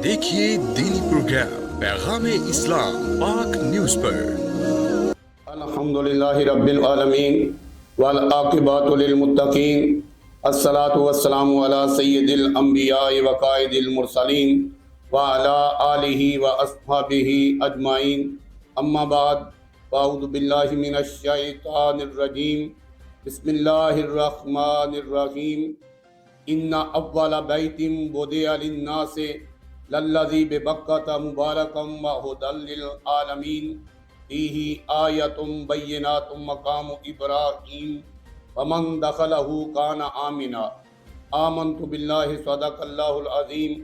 देखिए दीनी प्रोग्राम पैगाम इस्लाम पाक न्यूज़ पर। अल्हम्दुलिल्लाहि रब्बिल आलमीन वल आक़िबतु लिल मुत्तक़ीन अस्सलातु वस्सलामु अला सय्यिदिल अंबिया'i व क़ाइदिल मुरसलीन व अला आलिहि व अस्हाबिहि अजमाइन अम्मा बाद फ़अऊज़ु बिल्लाहि मिनश शैतानिर रजीम बिस्मिल्लाहिर रहमानिर रहीम इन्ना अव्वला बैतिन वुदिअ लिन्नासि लल्लज़ी बिबक्कता मुबारकम व हुदल लिल आलमीन फीही आयतुम बय्यिनातुम मक़ामु इब्राहीम वमन दख़लहु काना आमिना आमन्तु बिल्लाहि सदक़ल्लाहुल अज़ीम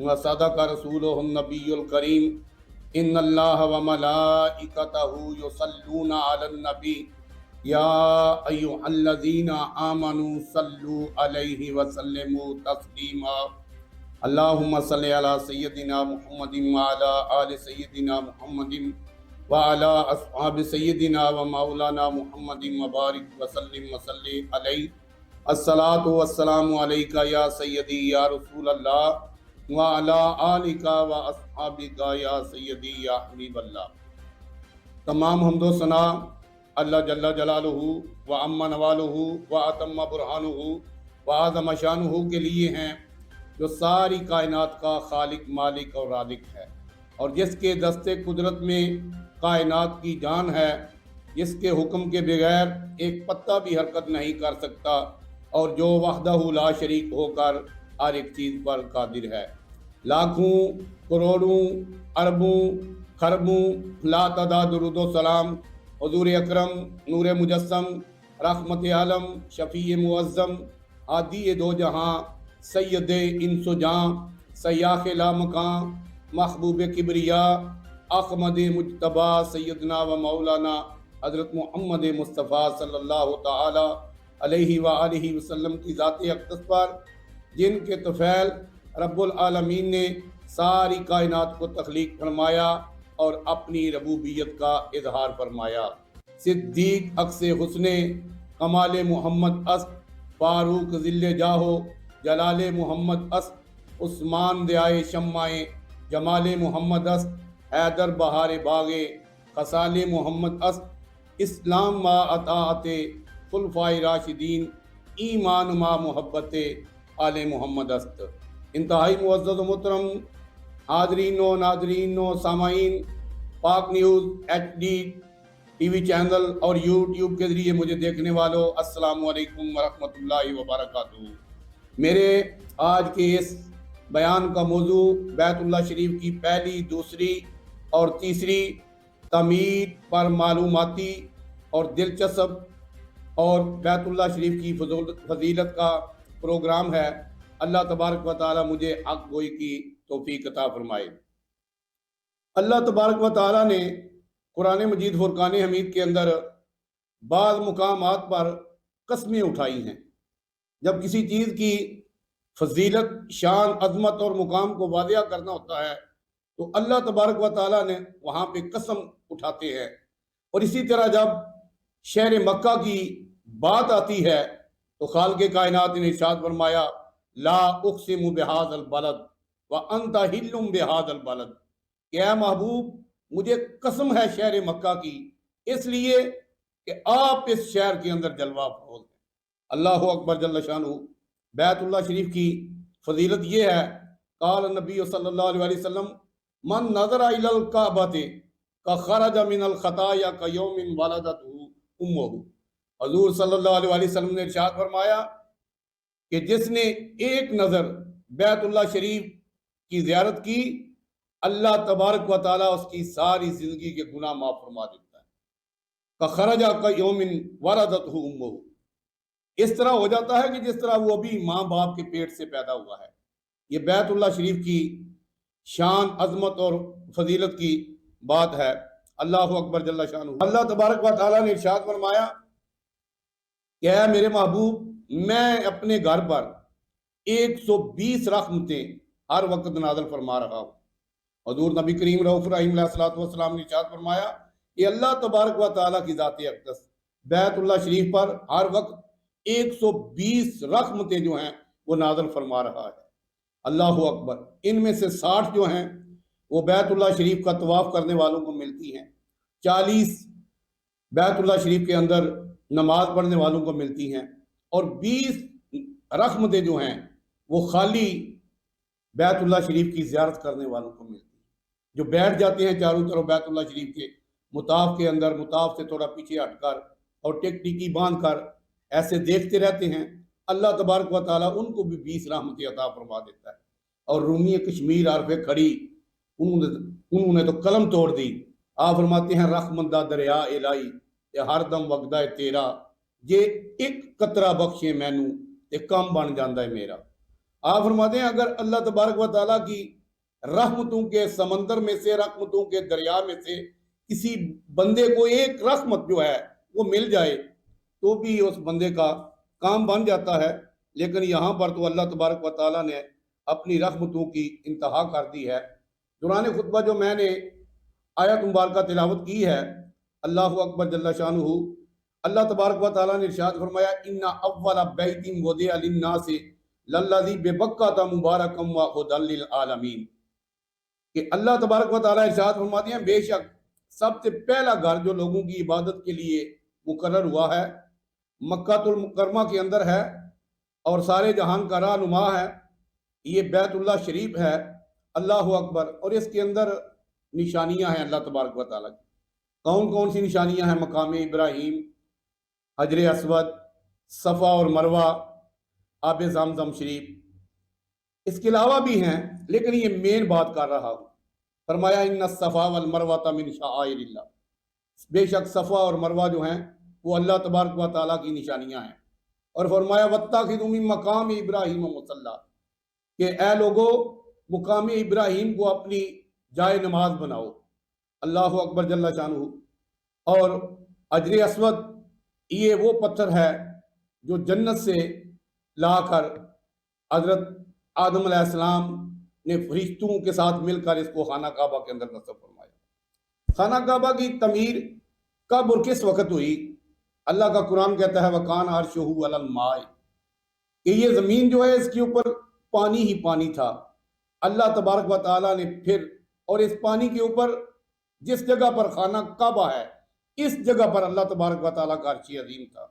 व सदक़ रसूलुहुन नबियुल करीम इन्नल्लाह व मलाइकतहु युसल्लूना अलन नबी या अय्युहल्लज़ीना आमनू सल्लू अलैहि व सल्लिमू तस्लीमा अल्लाहुम्मा सल्लि अला सय्यदिना मुहम्मदिन व अला आलि सय्यदिना मुहम्मदिन व अला अस्हाबि सय्यदिना व मौलाना मुहम्मदिन व बारिक व सल्लिम व सल्लि अलैहि अस्सलातु वस्सलामु अलैका या सय्यदी या रसूल अल्लाह व अला आलिका व अस्हाबिका या सय्यदी या हबीबल्लाह। तमाम हम्दो सना अल्लाह जल्ला जलालुहु व अम्मा नवालुहु व अतम्मा बुरहानुहु व आज़म शानुहु के लिए हैं, जो सारी कायनात का खालिक मालिक और राज़िक है और जिसके दस्ते कुदरत में कायनात की जान है, जिसके हुक्म के बगैर एक पत्ता भी हरकत नहीं कर सकता और जो वहदहु ला शरीक होकर हर एक चीज़ पर कादिर है। लाखों करोड़ों अरबों खरबों ला तदा दुरूदो सलाम हुज़ूर अकरम नूर मुजस्सम रहमत आलम शफ़ी मुअज़्ज़म आदि दो जहां सैयद इंसो जां सयाख़ लामकां महबूब किबरिया अहमद मुज्तबा सैयदना व मौलाना हज़रत मोहम्मद मुस्तफ़ा सल्लल्लाहु ताला अलैहि व आलिहि वसल्लम की ज़ात अक़दस पर, जिनके तफ़ैल रब्बुल आलमीन ने सारी कायनात को तख्लीक फरमाया और अपनी रबूबियत का इजहार फरमाया। सिद्दीक अक्से हुस्ने कमाल मोहम्मद अस्त फारूक ज़िल्ले जाहो जलाले मोहम्मद अस्त उस्मान दयाए शम्माए जमाले मोहम्मद अस्त हैदर बहारे बागे खसाले मोहम्मद अस्त इस्लाम मा अताअते खुलफाए राशिदीन ईमान मा मोहब्बते आले मोहम्मद अस्त। इंतहाई मुअज़्ज़ज़ मोहतरम हाज़रीन व नाज़रीन व सामाईन, पाक न्यूज़ HD टीवी चैनल और यूट्यूब के ज़रिए मुझे देखने वालों, अस्सलामु अलैकुम व रहमतुल्लाहि व बरकातुहू। मेरे आज के इस बयान का मौजू बैतुल्लाह शरीफ की पहली, दूसरी और तीसरी तमीर पर मालूमाती और दिलचस्प और बैतुल्लाह शरीफ की फजीलत का प्रोग्राम है। अल्लाह तबारक व तआला मुझे हक़ गोई की तौफीक अता फरमाए। अल्लाह तबारक व तआला ने कुरान मजीद फुरकान हमीद के अंदर बाज़ मुकामात पर कसमें उठाई हैं। जब किसी चीज़ की फजीलत, शान, अज़मत और मुकाम को वादिया करना होता है तो अल्लाह तबारक व तआला ने वहाँ पे कसम उठाते हैं। और इसी तरह जब शहर मक्का की बात आती है तो खालिक़े कायनात ने इरशाद फरमाया, ला उक़सिमु बिहाज़ल बलद व अंता हिल्लुम बिहाज़ल बलद, कि ऐ महबूब मुझे कसम है शहर मक्का की, इसलिए कि आप इस शहर के अंदर जलवा फरोज़ हैं। अल्लाहु अकबर जल्ल शानुहु। बैतुल्लाह शरीफ की फजीलत ये है, काल नबी सल्लल्लाहु अलैहि वसल्लम मन नज़र इलल काबते का खरज मिनल खताया का यौमिन वलदतहु उम्मुहु। हुज़ूर सल्लल्लाहु अलैहि वसल्लम ने इरशाद फरमाया कि जिसने एक नज़र बैतुल्लाह शरीफ की ज़ियारत की, अल्लाह तबारक व तआला उसकी सारी ज़िंदगी के गुनाह माफ़ फरमा देता है। का खरजा का यौमिन वलदतहु उम्मुहु, इस तरह हो जाता है कि जिस तरह वो अभी माँ बाप के पेट से पैदा हुआ है। ये बैतुल्लाह शरीफ की शान, अजमत और फजीलत की बात है। अल्लाहु अकबर जल्ल शानुहु। अल्लाह तबारक व तआला ने इरशाद फरमाया कि ऐ मेरे महबूब, मैं अपने घर पर 120 रहमतें हर वक्त नाज़िल फरमा रहा हूँ। हुज़ूर नबी करीम रऊफ़ रहीम अलैहिस्सलातु वस्सलाम ने इरशाद फरमाया कि अल्लाह तबारक व तआला की ज़ात अक़दस बैतुल्लाह शरीफ पर हर वक्त 120 रहमतें जो हैं वो नाज़िल फरमा रहा है। اللہ اکبر، ان میں سے 60 جو ہیں وہ بیت اللہ شریف کا طواف کرنے والوں کو ملتی ہیں، 40 بیت اللہ شریف کے اندر نماز پڑھنے والوں کو ملتی ہیں، اور 20 رحمتیں جو ہیں وہ خالی بیت اللہ شریف کی زیارت کرنے والوں کو ملتی ہیں، جو بیٹھ جاتے ہیں چاروں طرف بیت اللہ شریف کے مطاف کے اندر، مطاف سے تھوڑا پیچھے ہٹ کر اور ٹک ٹکی باندھ کر ایسے دیکھتے رہتے ہیں، اللہ تبارک و تعالیٰ ان کو بھی 20 رحمتیں عطا فرما دیتا ہے۔ اور رومی کشمیر عارف کھڑی، انہوں نے تو قلم توڑ دی۔ آپ فرماتے ہیں رحمندہ دریا الہی تے ہر دم وگدا ہے تیرا، جے ایک قطرہ بخشے مینوں تے کم بن جاندا ہے میرا۔ آپ فرماتے ہیں اگر اللہ تبارک و تعالیٰ کی رحمتوں کے سمندر میں سے، رحمتوں کے دریا میں سے کسی بندے کو ایک رحمت جو ہے وہ مل جائے تو بھی اس بندے کا کام بن جاتا ہے، لیکن یہاں پر تو اللہ تبارک و تعالیٰ نے اپنی رحمتوں کی انتہا کر دی ہے۔ دوران خطبہ جو میں نے آیت مبارکہ تلاوت کی ہے، اللہ اکبر جل شانہ، اللہ تبارک و تعالیٰ نے ارشاد فرمایا ان اول بیت وضع للناس للذی ببکۃ مبارکا وہدی للعالمین، کہ اللہ تبارک و تعالیٰ ارشاد فرماتے ہیں بے شک سب سے پہلا گھر جو لوگوں کی عبادت کے لیے مقرر ہوا ہے مکہ المکرمہ کے اندر ہے، اور سارے جہان کا رہنما ہے، یہ بیت اللہ شریف ہے۔ اللہ اکبر۔ اور اس کے اندر نشانیاں ہیں اللہ تبارک و تعالیٰ کی۔ کون کون سی نشانیاں ہیں؟ مقام ابراہیم، حجر اسود، صفا اور مروہ، آب زمزم شریف، اس کے علاوہ بھی ہیں، لیکن یہ مین بات کر رہا ہوں۔ فرمایا ان الصفا والمروہ من شعائر اللہ، بے شک صفا اور مروہ جو ہیں وہ اللہ تبارک و تعالیٰ کی نشانیاں ہیں۔ اور فرمایا واتخذوا من مقام ابراہیم مصلی، کہ اے لوگو مقام ابراہیم کو اپنی جائے نماز بناؤ۔ اللہ اکبر جل شانہ۔ اور حجر اسود یہ وہ پتھر ہے جو جنت سے لا کر حضرت آدم علیہ السلام نے فرشتوں کے ساتھ مل کر اس کو خانہ کعبہ کے اندر نصب فرمایا۔ خانہ کعبہ کی تعمیر کب اور کس وقت ہوئی؟ اللہ کا قرآن کہتا ہے وَكَانَ عَرْشُهُ عَلَى الْمَاءِ، کہ یہ زمین جو ہے اس کے اوپر پانی ہی پانی تھا۔ اللہ تبارک و تعالیٰ نے پھر، اور اس پانی کے اوپر جس جگہ پر خانہ کعبہ ہے اس جگہ پر اللہ تبارک و تعالیٰ کا عرش عظیم تھا۔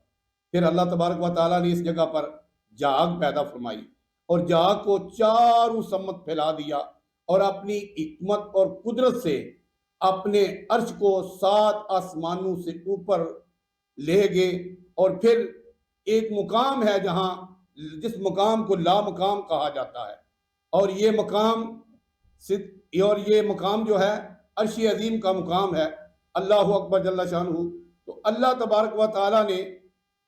پھر اللہ تبارک و تعالیٰ نے اس جگہ پر جھاگ پیدا فرمائی اور جھاگ کو چاروں سمت پھیلا دیا، اور اپنی حکمت اور قدرت سے اپنے عرش کو 7 آسمانوں سے اوپر لے گئے۔ اور پھر ایک مقام ہے جہاں جس مقام کو لا مقام کہا جاتا ہے، اور یہ مقام جو ہے عرش عظیم کا مقام ہے۔ اللہ اکبر جل شانہ۔ تو اللہ تبارک و تعالیٰ نے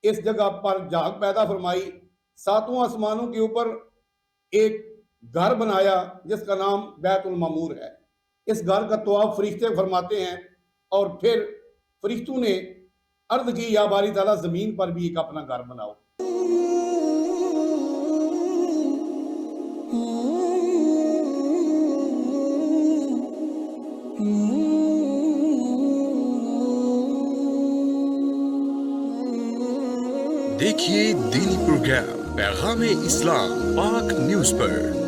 اس جگہ پر جھاگ پیدا فرمائی، 7 آسمانوں کے اوپر ایک گھر بنایا جس کا نام بیت المعمور ہے۔ اس گھر کا طواف فرشتے فرماتے ہیں، اور پھر فرشتوں نے عرض کی یا باری تعالیٰ زمین پر بھی ایک اپنا گھر بناؤ۔ دیکھیے دینی پروگرام پیغام اسلام پاک نیوز پر۔